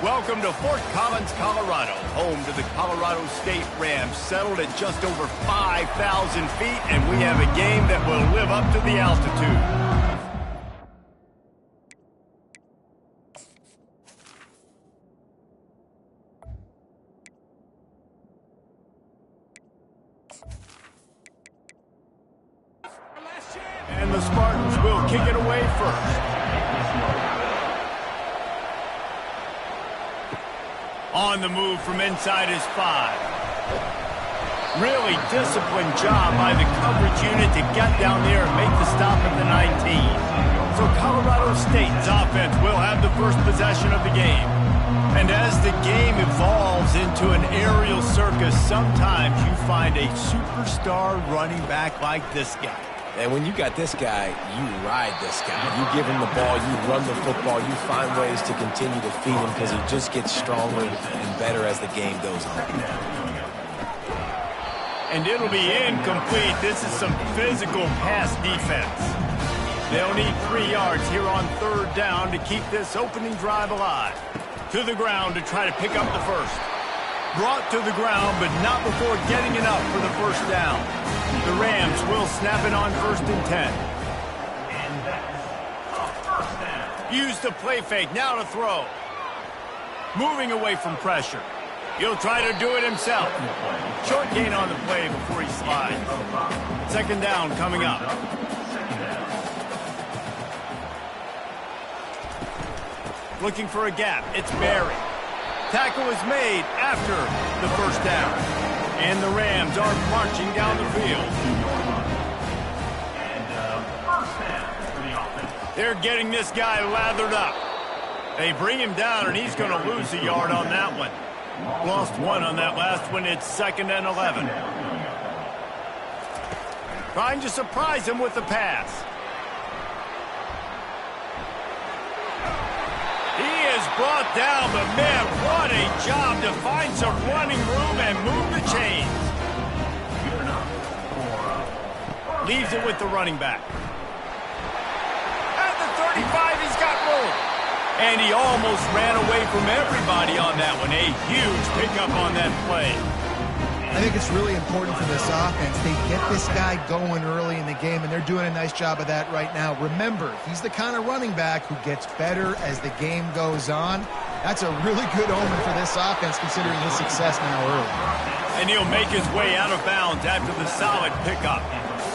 Welcome to Fort Collins, Colorado, home to the Colorado State Rams, settled at just over 5,000 feet, and we have a game that will live up to the altitude. And the Spartans will kick it away first. On the move from inside his 5. Really disciplined job by the coverage unit to get down there and make the stop at the 19. So Colorado State's offense will have the first possession of the game. And as the game evolves into an aerial circus, sometimes you find a superstar running back like this guy. And when you got this guy, you ride this guy. You give him the ball, you run the football, you find ways to continue to feed him because he just gets stronger and better as the game goes on. And it'll be incomplete. This is some physical pass defense. They'll need 3 yards here on 3rd down to keep this opening drive alive. To the ground to try to pick up the first. Brought to the ground, but not before getting enough for the first down. The Rams will snap it on 1st and 10. Use the play fake, now to throw. Moving away from pressure. He'll try to do it himself. Short gain on the play before he slides. 2nd down coming up. Looking for a gap, it's Barry. Tackle is made after the 1st down. And the Rams are marching down the field. They're getting this guy lathered up. They bring him down, and he's going to lose a yard on that one. Lost 1 on that last one. It's 2nd and 11. Trying to surprise him with the pass. Brought down, but man, what a job to find some running room and move the chains. Leaves it with the running back. At the 35, he's got room. And he almost ran away from everybody on that one. A huge pickup on that play. I think it's really important for this offense. They get this guy going early in the game, and they're doing a nice job of that right now. Remember, he's the kind of running back who gets better as the game goes on. That's a really good omen for this offense, considering his success now early. And he'll make his way out of bounds after the solid pickup.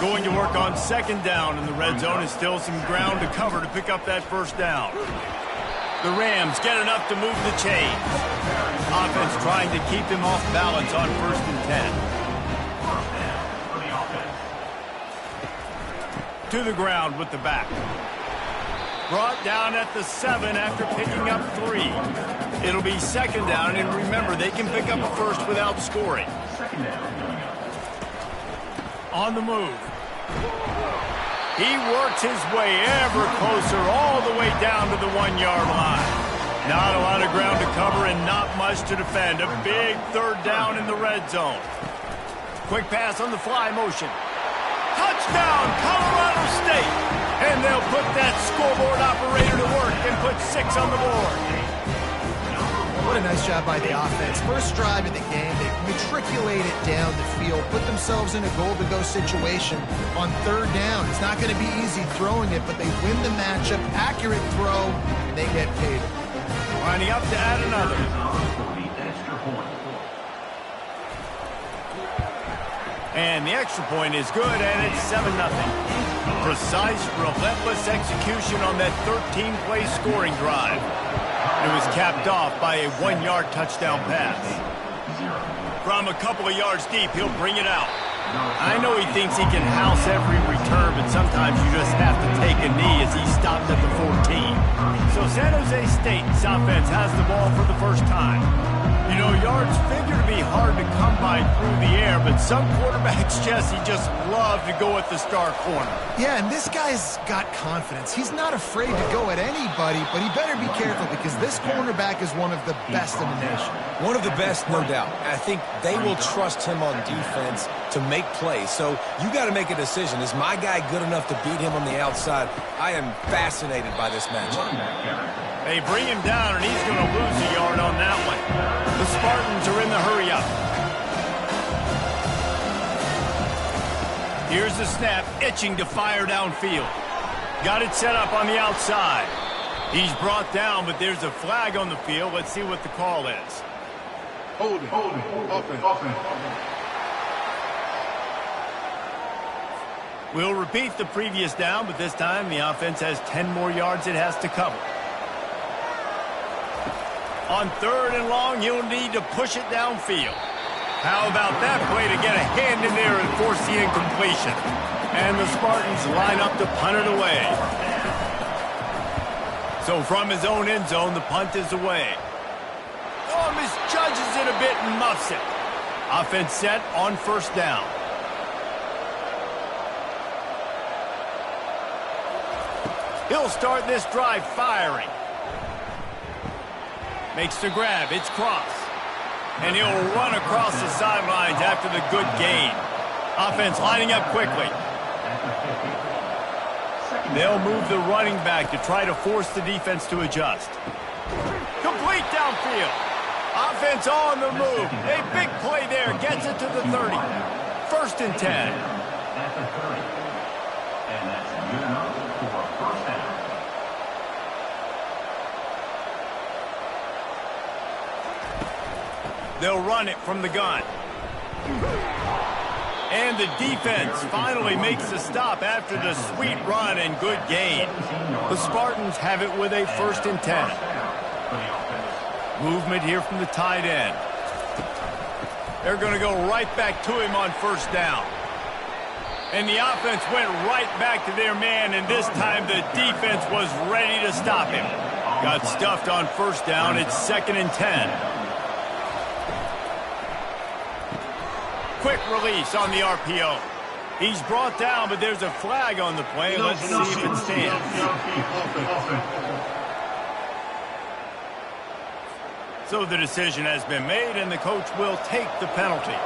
Going to work on 2nd down in the red zone, is still some ground to cover to pick up that 1st down. The Rams get enough to move the chains. Offense trying to keep him off balance on 1st and 10. To the ground with the back. Brought down at the 7 after picking up 3. It'll be 2nd down, and remember, they can pick up a first without scoring. On the move. He works his way ever closer all the way down to the 1-yard line. Not a lot of ground to cover and not much to defend. A big 3rd down in the red zone. Quick pass on the fly motion. Touchdown, Colorado State! And they'll put that scoreboard operator to work and put 6 on the board. What a nice job by the offense. First drive of the game, they matriculated down the field, put themselves in a goal-to-go situation on 3rd down. It's not going to be easy throwing it, but they win the matchup. Accurate throw, and they get paid. Lining up to add another. And the extra point is good, and it's 7-0. Precise, relentless execution on that 13-play scoring drive. It was capped off by a 1-yard touchdown pass. From a couple of yards deep, he'll bring it out. I know he thinks he can house every return, but sometimes you just have to take a knee as he stopped at the 14. So San Jose State's offense has the ball for the first time. You know, yards figure to be hard to come by through the air, but some quarterbacks, Jesse, just love to go at the star corner. Yeah, and this guy's got confidence. He's not afraid to go at anybody, but he better be careful because this cornerback is one of the best in the nation. One of the best, no doubt. I think they will trust him on defense to make plays. So you got to make a decision. Is my guy good enough to beat him on the outside? I am fascinated by this matchup. They bring him down, and he's going to lose a yard on that one. The Spartans are in the hurry-up. Here's the snap, itching to fire downfield. Got it set up on the outside. He's brought down, but there's a flag on the field. Let's see what the call is. Hold it. Offense. We'll repeat the previous down, but this time the offense has 10 more yards it has to cover. On 3rd and long, you'll need to push it downfield. How about that play to get a hand in there and force the incompletion? And the Spartans line up to punt it away. So from his own end zone, the punt is away. Oh, misjudges it a bit and muffs it. Offense set on 1st down. He'll start this drive firing. Makes the grab. It's Cross. And he'll run across the sidelines after the good gain. Offense lining up quickly. They'll move the running back to try to force the defense to adjust. Complete downfield. Offense on the move. A big play there. Gets it to the 30. 1st and 10. At the 30. And that's good enough for a 1st down. They'll run it from the gun. And the defense finally makes a stop after the sweet run and good gain. The Spartans have it with a 1st and 10. Movement here from the tight end. They're going to go right back to him on 1st down. And the offense went right back to their man, and this time the defense was ready to stop him. Got stuffed on 1st down. It's 2nd and 10. Quick release on the RPO. He's brought down, but there's a flag on the play. Let's see if it stands. So the decision has been made, and the coach will take the penalty.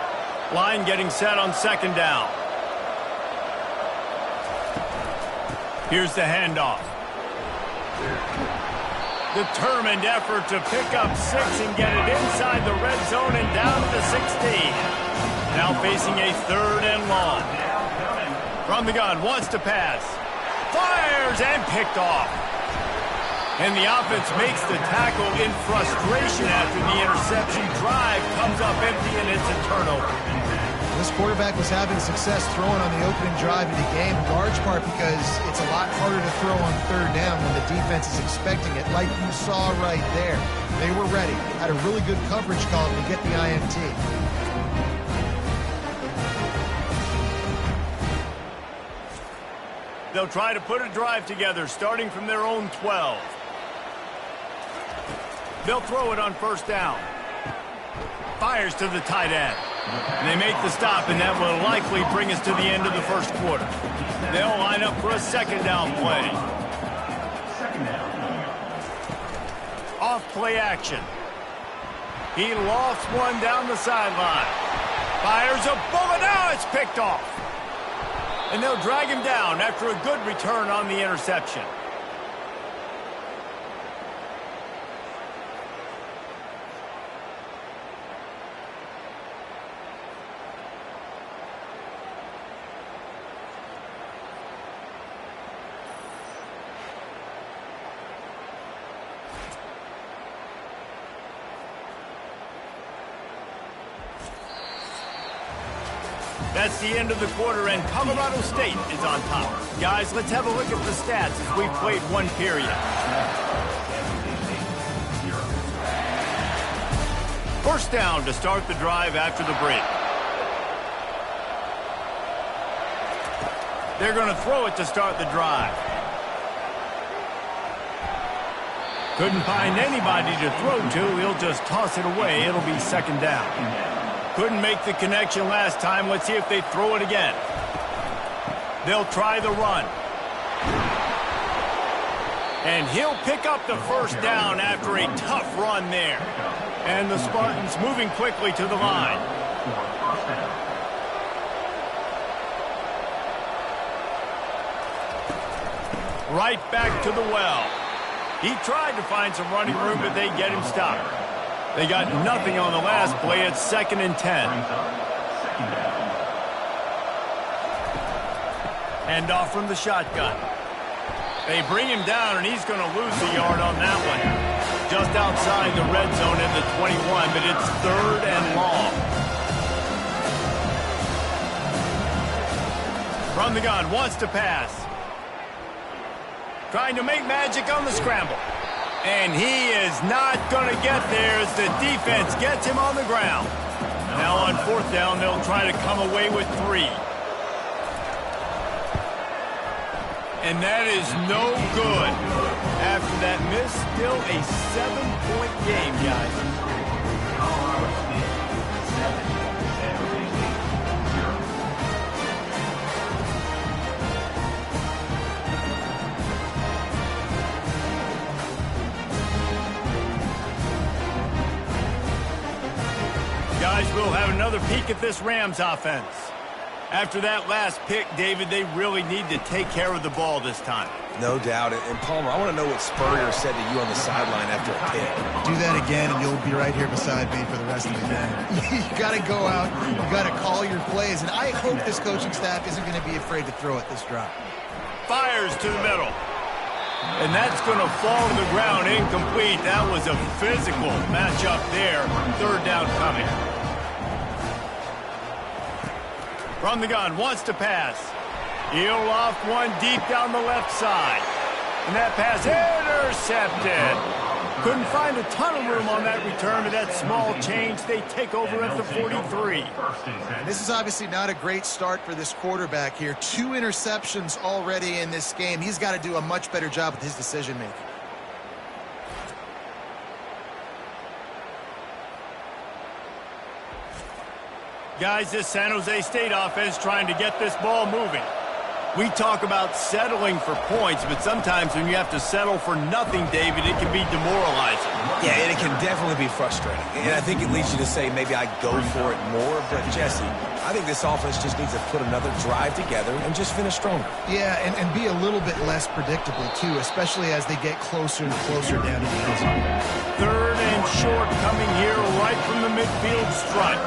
Line getting set on 2nd down. Here's the handoff. Determined effort to pick up 6 and get it inside the red zone and down to the 16. Now facing a 3rd and long. From the gun, wants to pass. Fires and picked off. And the offense makes the tackle in frustration after the interception. Drive comes up empty, and it's a turnover. This quarterback was having success throwing on the opening drive of the game, in large part because it's a lot harder to throw on 3rd down when the defense is expecting it, like you saw right there. They were ready, had a really good coverage call to get the INT. They'll try to put a drive together, starting from their own 12. They'll throw it on 1st down. Fires to the tight end. And they make the stop, and that will likely bring us to the end of the 1st quarter. They'll line up for a 2nd down play. Off play action. He lofts one down the sideline. Fires a bullet. Now it's picked off. And they'll drag him down after a good return on the interception. That's the end of the quarter, and Colorado State is on top. Guys, let's have a look at the stats as we've played one period. 1st down to start the drive after the break. They're going to throw it to start the drive. Couldn't find anybody to throw to. He'll just toss it away. It'll be 2nd down. Couldn't make the connection last time. Let's see if they throw it again. They'll try the run. And he'll pick up the 1st down after a tough run there. And the Spartans moving quickly to the line. Right back to the well. He tried to find some running room, but they get him stopped. They got nothing on the last play. It's 2nd and 10. Hand off from the shotgun. They bring him down, and he's going to lose a yard on that one. Just outside the red zone at the 21, but it's 3rd and long. From the gun, wants to pass. Trying to make magic on the scramble. And he is not going to get there as the defense gets him on the ground. Now on 4th down, they'll try to come away with 3. And that is no good. After that miss, still a 7-point game, guys. Guys, we'll have another peek at this Rams offense. After that last pick, David, they really need to take care of the ball this time. No doubt. And Palmer, I want to know what Spurrier said to you on the sideline after a pick. Do that again, and you'll be right here beside me for the rest of the game. You got to go out. You got to call your plays. And I hope this coaching staff isn't going to be afraid to throw it this drive. Fires to the middle. And that's going to fall to the ground incomplete. That was a physical matchup there. 3rd down coming. From the gun, wants to pass. He'll off one deep down the left side. And that pass intercepted. Couldn't find a ton of room on that return to that small change. They take over at the 43. This is obviously not a great start for this quarterback here. 2 interceptions already in this game. He's got to do a much better job with his decision-making. Guys, this San Jose State offense trying to get this ball moving. We talk about settling for points, but sometimes when you have to settle for nothing, David, it can be demoralizing. Yeah, and it can definitely be frustrating. And I think it leads you to say maybe I go for it more. But, Jesse, I think this offense just needs to put another drive together and just finish stronger. Yeah, and be a little bit less predictable, too, especially as they get closer and closer down to the end zone. 3rd and short coming here right from the midfield stripe.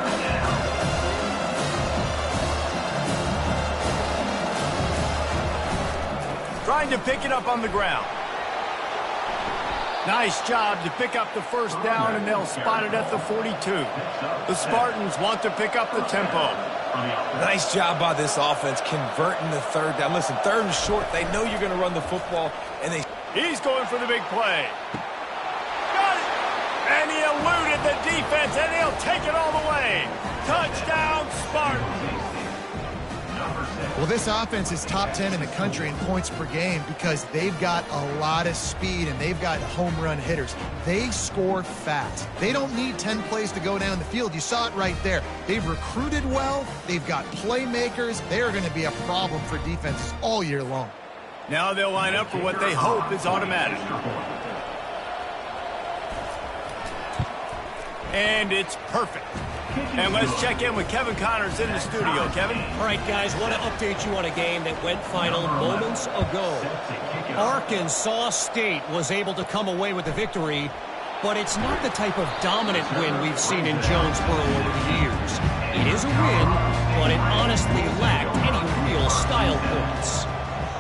Trying to pick it up on the ground. Nice job to pick up the 1st down, and they'll spot it at the 42. The Spartans want to pick up the tempo. Nice job by this offense converting the 3rd down. Listen, 3rd and short, they know you're going to run the football, and He's going for the big play. Got it! And he eluded the defense, and he'll take it all the way. Touchdown, Spartans! Well, this offense is top 10 in the country in points per game because they've got a lot of speed and they've got home run hitters. They score fast. They don't need 10 plays to go down the field. You saw it right there. They've recruited well. They've got playmakers. They are going to be a problem for defenses all year long. Now they'll line up for what they hope is automatic. And it's perfect. And let's check in with Kevin Connors in the studio. Kevin? All right, guys, want to update you on a game that went final moments ago. Arkansas State was able to come away with the victory, but it's not the type of dominant win we've seen in Jonesboro over the years. It is a win, but it honestly lacked any real style points.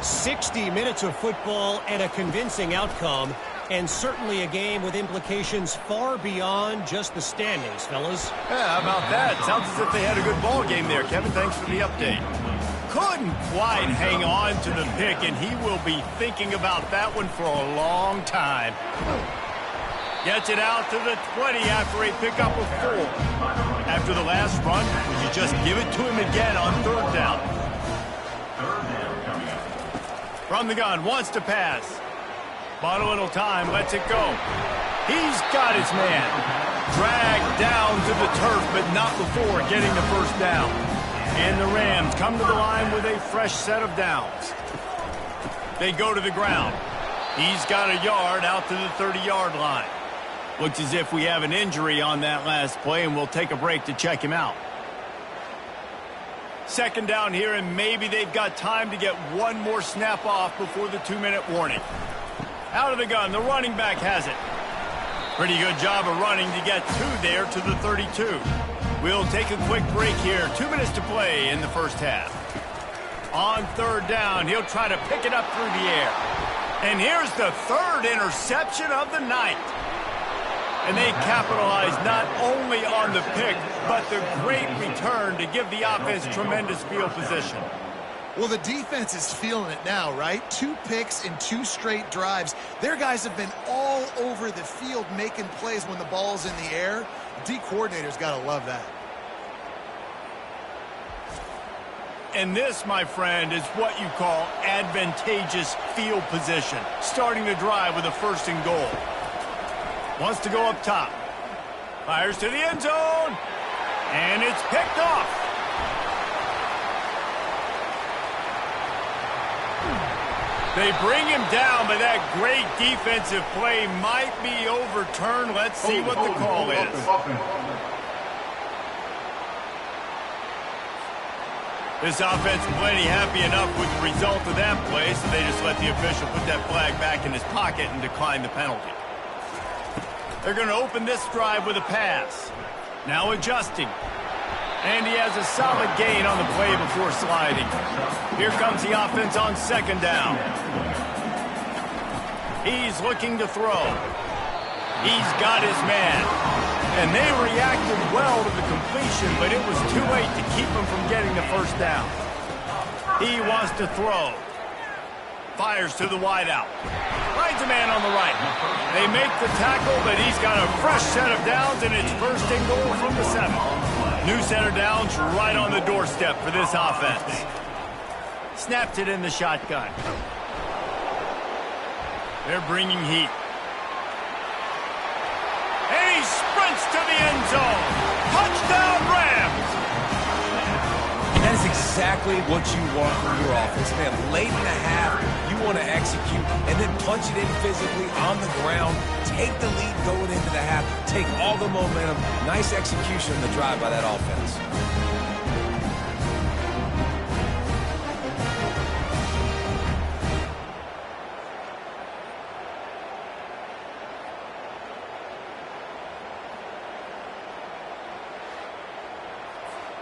60 minutes of football and a convincing outcome, and certainly a game with implications far beyond just the standings, fellas. Yeah, how about that? Sounds as if they had a good ball game there. Kevin, thanks for the update. Couldn't quite hang on to the pick, and he will be thinking about that one for a long time. Gets it out to the 20 after a pickup of 4. After the last run, would you just give it to him again on 3rd down? From the gun, wants to pass. Bought a little time, lets it go. He's got his man. Dragged down to the turf, but not before getting the 1st down. And the Rams come to the line with a fresh set of downs. They go to the ground. He's got a yard out to the 30-yard line. Looks as if we have an injury on that last play, and we'll take a break to check him out. 2nd down here, and maybe they've got time to get one more snap off before the 2-minute warning. Out of the gun, the running back has it. Pretty good job of running to get there to the 32. We'll take a quick break here. 2 minutes to play in the first half. On third down, he'll try to pick it up through the air. And here's the third interception of the night. And they capitalize not only on the pick, but the great return to give the offense tremendous field position. Well, the defense is feeling it now, right? 2 picks in 2 straight drives. Their guys have been all over the field making plays when the ball's in the air. D coordinator's got to love that. And this, my friend, is what you call advantageous field position. Starting the drive with a 1st and goal. Wants to go up top. Fires to the end zone. And it's picked off. They bring him down, but that great defensive play might be overturned. Let's see what the call is. This offense plenty happy enough with the result of that play, so they just let the official put that flag back in his pocket and decline the penalty. They're going to open this drive with a pass. Now adjusting. And he has a solid gain on the play before sliding. Here comes the offense on 2nd down. He's looking to throw. He's got his man. And they reacted well to the completion, but it was too late to keep him from getting the 1st down. He wants to throw. Fires to the wideout. Finds a man on the right. They make the tackle, but he's got a fresh set of downs, and it's 1st and goal from the 7. New center downs right on the doorstep for this offense. Snapped it in the shotgun. They're bringing heat. And he sprints to the end zone. Touchdown, Rams! That is exactly what you want from your offense, man. Late in the half, you want to execute and then punch it in physically on the ground. Take the lead going into the half. Take all the momentum. Nice execution in the drive by that offense.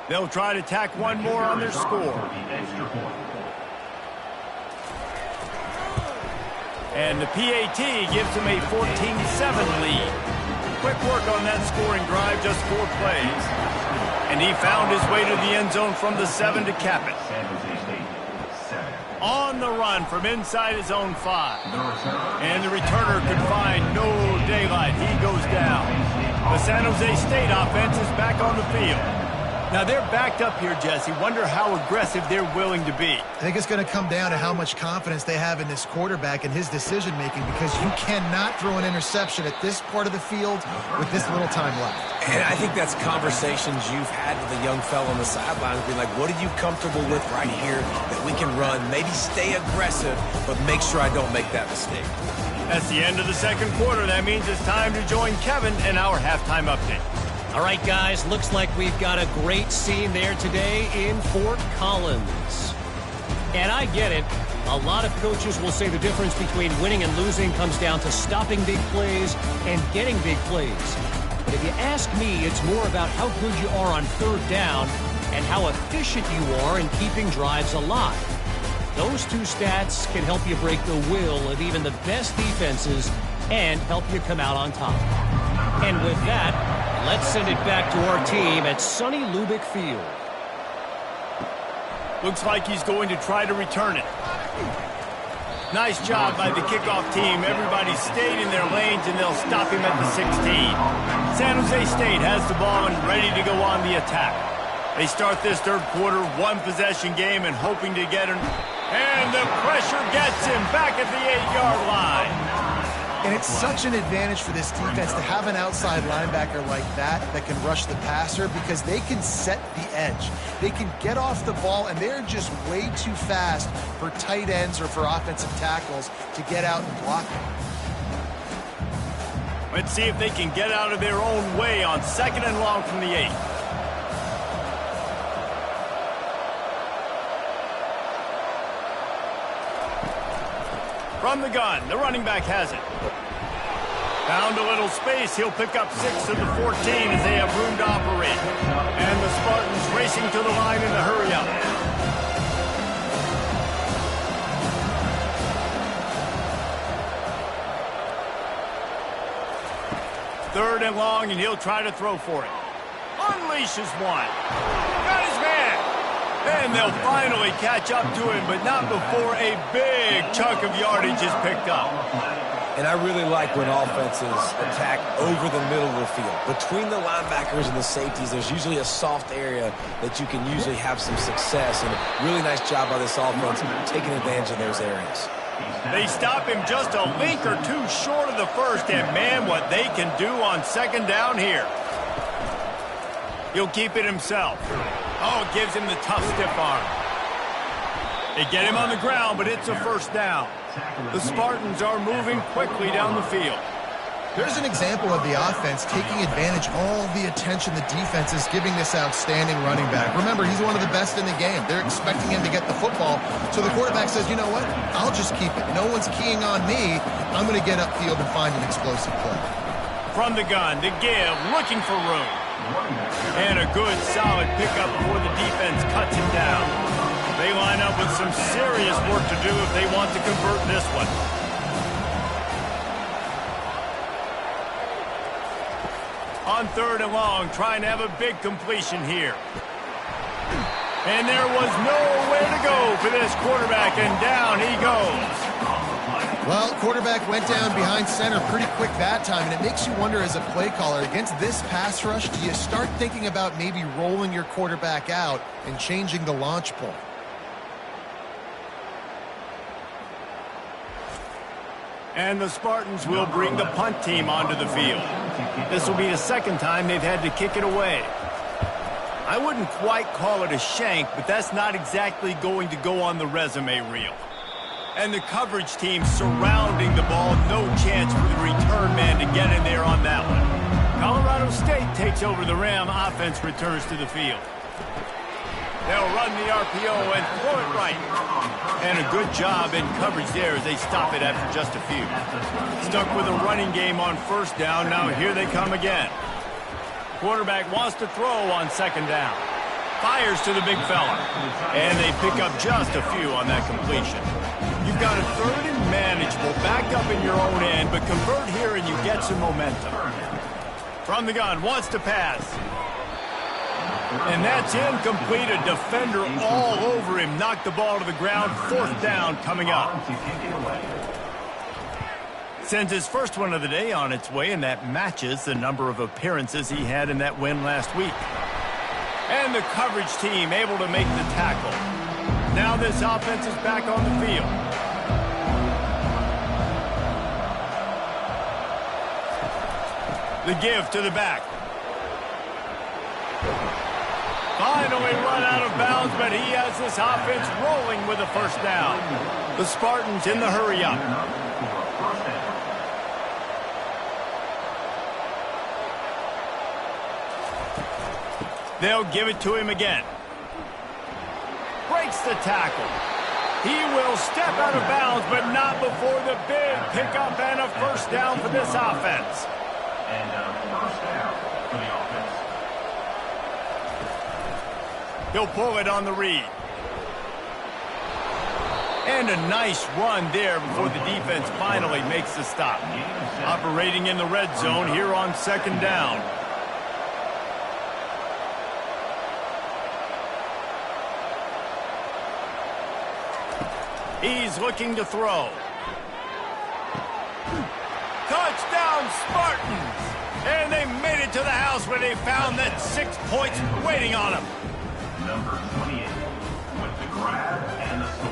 They'll try to tack one more on their score. And the PAT gives them a 14-7 lead. Quick work on that scoring drive, just 4 plays. And he found his way to the end zone from the 7 to cap it. On the run from inside his own 5. And the returner could find no daylight. He goes down. The San Jose State offense is back on the field. Now, they're backed up here, Jesse. Wonder how aggressive they're willing to be. I think it's going to come down to how much confidence they have in this quarterback and his decision-making, because you cannot throw an interception at this part of the field with this little time left. And I think that's conversations you've had with a young fellow on the sidelines, being like, what are you comfortable with right here that we can run? Maybe stay aggressive, but make sure I don't make that mistake. That's the end of the 2nd quarter. That means it's time to join Kevin in our halftime update. All right, guys, looks like we've got a great scene there today in Fort Collins. And I get it. A lot of coaches will say the difference between winning and losing comes down to stopping big plays and getting big plays. But if you ask me, it's more about how good you are on 3rd down and how efficient you are in keeping drives alive. Those 2 stats can help you break the will of even the best defenses and help you come out on top. And with that, let's send it back to our team at sunny Lubick Field. Looks like he's going to try to return it. Nice job by the kickoff team. Everybody stayed in their lanes, and they'll stop him at the 16. San Jose State has the ball and ready to go on the attack. They start this 3rd quarter, 1-possession game, and hoping to get him. And the pressure gets him back at the 8-yard line. And it's such an advantage for this defense to have an outside linebacker like that can rush the passer, because they can set the edge. They can get off the ball, and they're just way too fast for tight ends or for offensive tackles to get out and block them. Let's see if they can get out of their own way on 2nd and long from the 8. From the gun, the running back has it. Found a little space. He'll pick up 6 of the 14 as they have room to operate. And the Spartans racing to the line in the hurry-up. Third and long, and he'll try to throw for it. Unleashes one. Got his man. And they'll finally catch up to him, but not before a big chunk of yardage is picked up. And I really like when offenses attack over the middle of the field. Between the linebackers and the safeties, there's usually a soft area that you can usually have some success. And a really nice job by this offense taking advantage of those areas. They stop him just a link or two short of the first, and man, what they can do on second down here. He'll keep it himself. Oh, it gives him the tough stiff arm. They get him on the ground, but it's a first down. The Spartans are moving quickly down the field. There's an example of the offense taking advantage of all the attention the defense is giving this outstanding running back. Remember, he's one of the best in the game. They're expecting him to get the football. So the quarterback says, you know what? I'll just keep it. No one's keying on me. I'm going to get upfield and find an explosive play. From the gun, to give, looking for room. And a good, solid pickup before the defense cuts him down. They line up with some serious work to do if they want to convert this one. On third and long, trying to have a big completion here. And there was nowhere to go for this quarterback, and down he goes. Well, quarterback went down behind center pretty quick that time, and it makes you wonder as a play caller, against this pass rush, do you start thinking about maybe rolling your quarterback out and changing the launch point? And the Spartans will bring the punt team onto the field. This will be the second time they've had to kick it away. I wouldn't quite call it a shank, but that's not exactly going to go on the resume reel. And the coverage team surrounding the ball, no chance for the return man to get in there on that one. Colorado State takes over the Ram. Offense returns to the field. They'll run the RPO and throw it right. And a good job in coverage there as they stop it after just a few. Stuck with a running game on first down. Now here they come again. Quarterback wants to throw on second down. Fires to the big fella. And they pick up just a few on that completion. You've got a third and manageable, back up in your own end, but convert here and you get some momentum. From the gun, wants to pass. And that's incomplete. A defender all over him. Knocked the ball to the ground. Fourth down coming up. Sends his first one of the day on its way, and that matches the number of appearances he had in that win last week. And the coverage team able to make the tackle. Now this offense is back on the field. The give to the back. Finally run out of bounds, but he has this offense rolling with a first down. The Spartans in the hurry-up. They'll give it to him again. Breaks the tackle. He will step out of bounds, but not before the big pickup and a first down for this offense. And first down for the offense. He'll pull it on the read. And a nice run there before the defense finally makes the stop. Operating in the red zone here on second down. He's looking to throw. Touchdown, Spartans! And they made it to the house where they found that 6 points waiting on them. Number 28 with the grab and the score.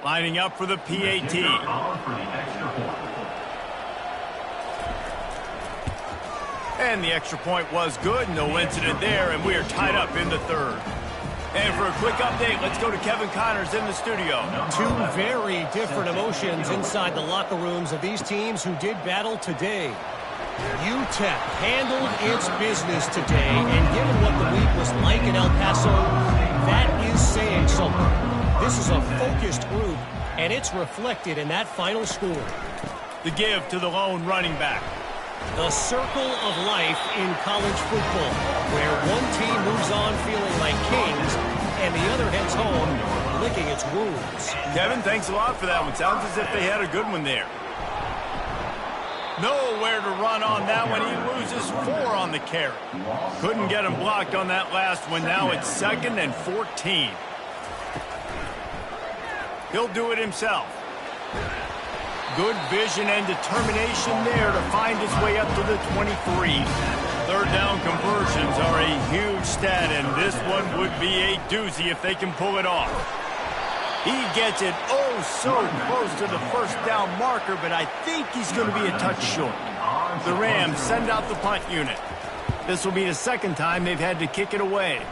Lining up for the PAT. And the extra point was good. No incident there, and we are tied up in the third. And for a quick update, let's go to Kevin Connors in the studio. Two very different emotions inside the locker rooms of these teams who did battle today. UTEP handled its business today, and given what the week was like in El Paso, that is saying something. This is a focused group, and it's reflected in that final score. The give to the lone running back. The circle of life in college football, where one team moves on feeling like kings, and the other heads home licking its wounds. Kevin, thanks a lot for that one. Sounds as if they had a good one there. Nowhere to run on that one. He loses 4 on the carry. Couldn't get him blocked on that last one. Now it's 2nd and 14. He'll do it himself. Good vision and determination there to find his way up to the 23. Third down conversions are a huge stat, and this one would be a doozy if they can pull it off. He gets it oh so close to the first down marker, but I think he's going to be a touch short. The Rams send out the punt unit. This will be the second time they've had to kick it away.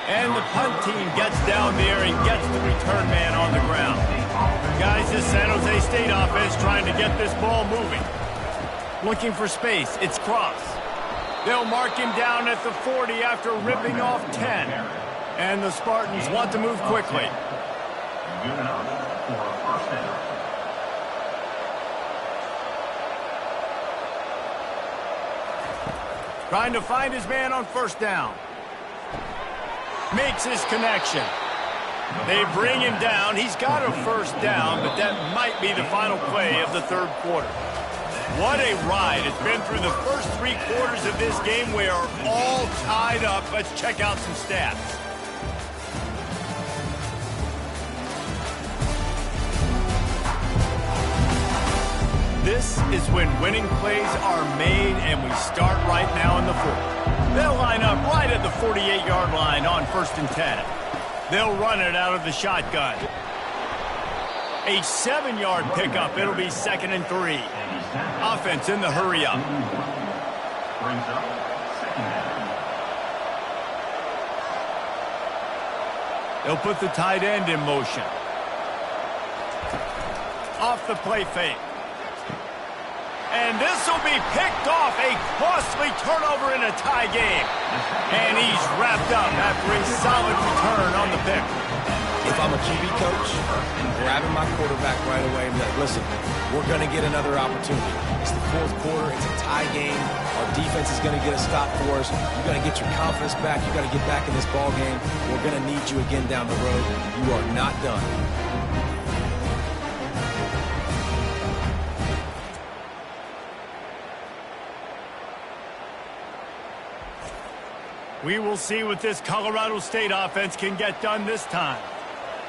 And the punt team gets down there and gets the return man on the ground. Guys, this San Jose State offense trying to get this ball moving. Looking for space. It's Cross. They'll mark him down at the 40 after ripping off 10. And the Spartans want to move quickly. Trying to find his man on first down. Makes his connection. They bring him down. He's got a first down, but that might be the final play of the third quarter. What a ride. It's been through the first 3 quarters of this game. We are all tied up. Let's check out some stats. This is when winning plays are made, and we start right now in the 4th. They'll line up right at the 48-yard line on 1st and 10. They'll run it out of the shotgun. A 7-yard pickup. It'll be 2nd and 3. Offense in the hurry-up. Brings up 2nd down. They'll put the tight end in motion. Off the play fake. And this will be picked off. A costly turnover in a tie game. And he's wrapped up after a solid return on the pick. If I'm a QB coach, I'm grabbing my quarterback right away and be like, listen, we're going to get another opportunity. It's the 4th quarter. It's a tie game. Our defense is going to get a stop for us. You got to get your confidence back. You got to get back in this ball game. We're going to need you again down the road. You are not done. We will see what this Colorado State offense can get done this time.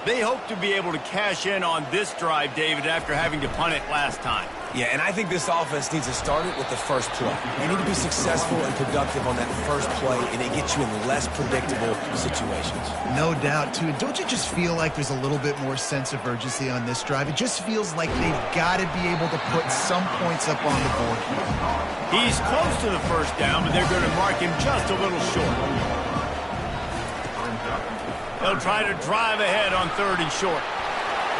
They hope to be able to cash in on this drive, David, after having to punt it last time. Yeah, and I think this offense needs to start it with the first play. You need to be successful and productive on that first play, and it gets you in less predictable situations. No doubt, too. Don't you just feel like there's a little bit more sense of urgency on this drive? It just feels like they've got to be able to put some points up on the board. He's close to the first down, but they're going to mark him just a little short. They'll try to drive ahead on 3rd and short.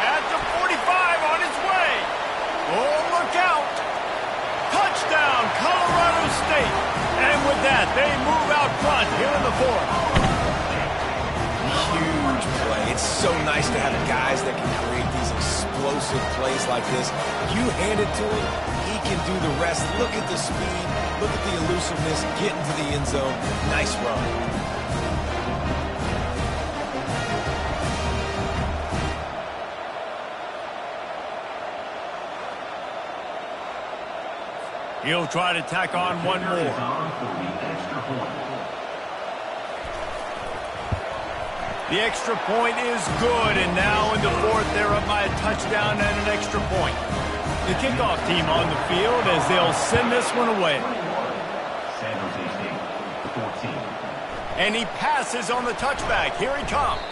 At the 45 on his way. Oh, look out. Touchdown, Colorado State. And with that, they move out front here in the 4th. Huge play. It's so nice to have guys that can create these explosive plays like this. You hand it to him, he can do the rest. Look at the speed. Look at the elusiveness. Get into the end zone. Nice run. He'll try to tack on one more. The extra point is good, and now in the 4th, they're up by a touchdown and an extra point. The kickoff team on the field as they'll send this one away. San Jose State, 14. And he passes on the touchback. Here he comes.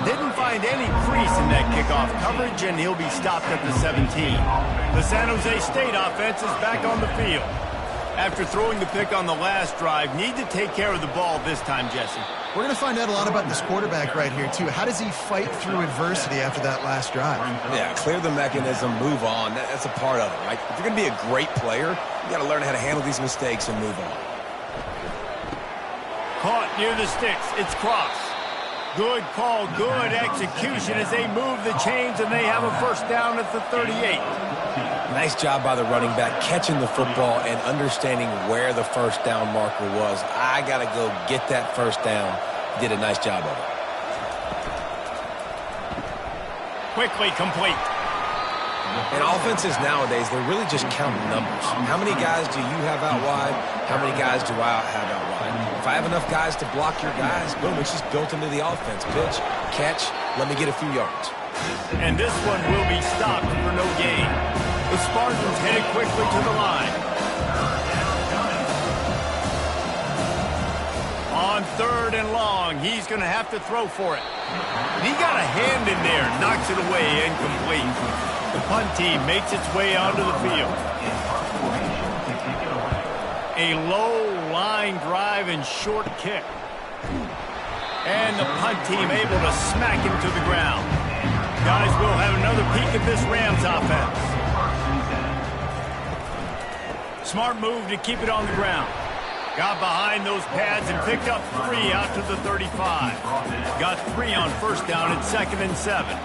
Didn't find any crease in that kickoff coverage, and he'll be stopped at the 17. The San Jose State offense is back on the field. After throwing the pick on the last drive, need to take care of the ball this time, Jesse. We're going to find out a lot about this quarterback right here, too. How does he fight through adversity after that last drive? Yeah, clear the mechanism, move on. That's a part of it, right? If you're going to be a great player, you got to learn how to handle these mistakes and move on. Caught near the sticks. It's Cross. Good call, good execution as they move the chains, and they have a first down at the 38. Nice job by the running back, catching the football and understanding where the first down marker was. I got to go get that first down. He did a nice job of it. Quickly complete. And offenses nowadays, they're really just counting numbers. How many guys do you have out wide? How many guys do I have out wide? If I have enough guys to block your guys, boom, it's just built into the offense. Pitch, catch, let me get a few yards. And this one will be stopped for no gain. The Spartans headed quickly to the line. On 3rd and long, he's going to have to throw for it. He got a hand in there, knocks it away, incomplete. The punt team makes its way onto the field. A low line drive and short kick. And the punt team able to smack him to the ground. Guys, we'll have another peek at this Rams offense. Smart move to keep it on the ground. Got behind those pads and picked up 3 out to the 35. Got 3 on first down at 2nd and 7.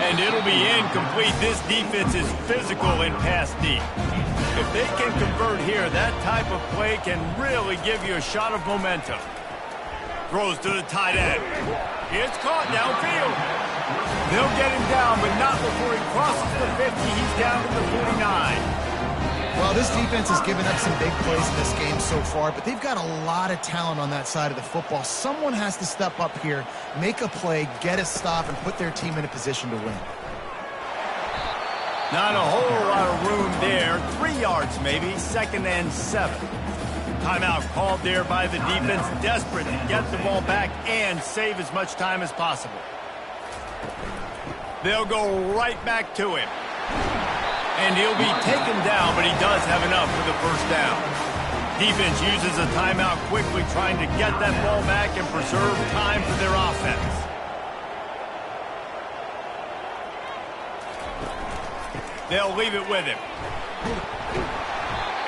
And it'll be incomplete. This defense is physical in pass deep. If they can convert here, that type of play can really give you a shot of momentum. Throws to the tight end. It's caught downfield. They'll get him down, but not before he crosses the 50. He's down to the 49. Well, this defense has given up some big plays in this game so far, but they've got a lot of talent on that side of the football. Someone has to step up here, make a play, get a stop, and put their team in a position to win. Not a whole lot of room there. 3 yards maybe, 2nd and 7. Timeout called there by the defense, desperate to get the ball back and save as much time as possible. They'll go right back to him. And he'll be taken down, but he does have enough for the first down. Defense uses a timeout quickly, trying to get that ball back and preserve time for their offense. They'll leave it with him.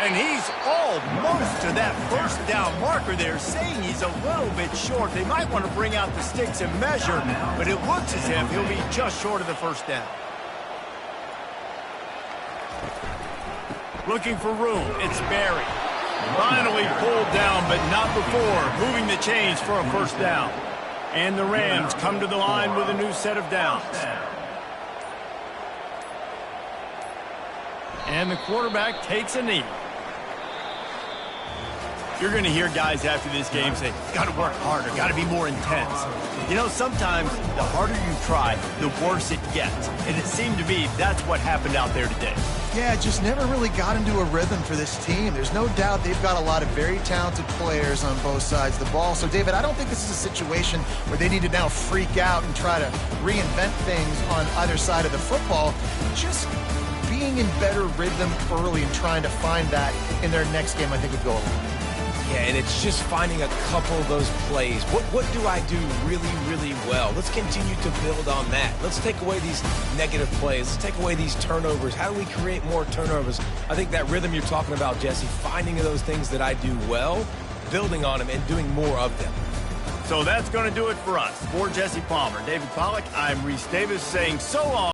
And he's almost to that first down marker there, saying he's a little bit short. They might want to bring out the sticks and measure, but it looks as if he'll be just short of the first down. Looking for room, it's Barry. Finally pulled down, but not before moving the chains for a first down. And the Rams come to the line with a new set of downs. And the quarterback takes a knee. You're going to hear guys after this game say, got to work harder, got to be more intense. You know, sometimes the harder you try, the worse it gets. And it seemed to me that's what happened out there today. Yeah, it just never really got into a rhythm for this team. There's no doubt they've got a lot of very talented players on both sides of the ball. So, David, I don't think this is a situation where they need to now freak out and try to reinvent things on either side of the football. Just being in better rhythm early and trying to find that in their next game, I think, would go a long way. Yeah, and it's just finding a couple of those plays. What do I do really, really well? Let's continue to build on that. Let's take away these negative plays. Let's take away these turnovers. How do we create more turnovers? I think that rhythm you're talking about, Jesse, finding those things that I do well, building on them, and doing more of them. So that's going to do it for us. For Jesse Palmer, David Pollack, I'm Reese Davis saying so long.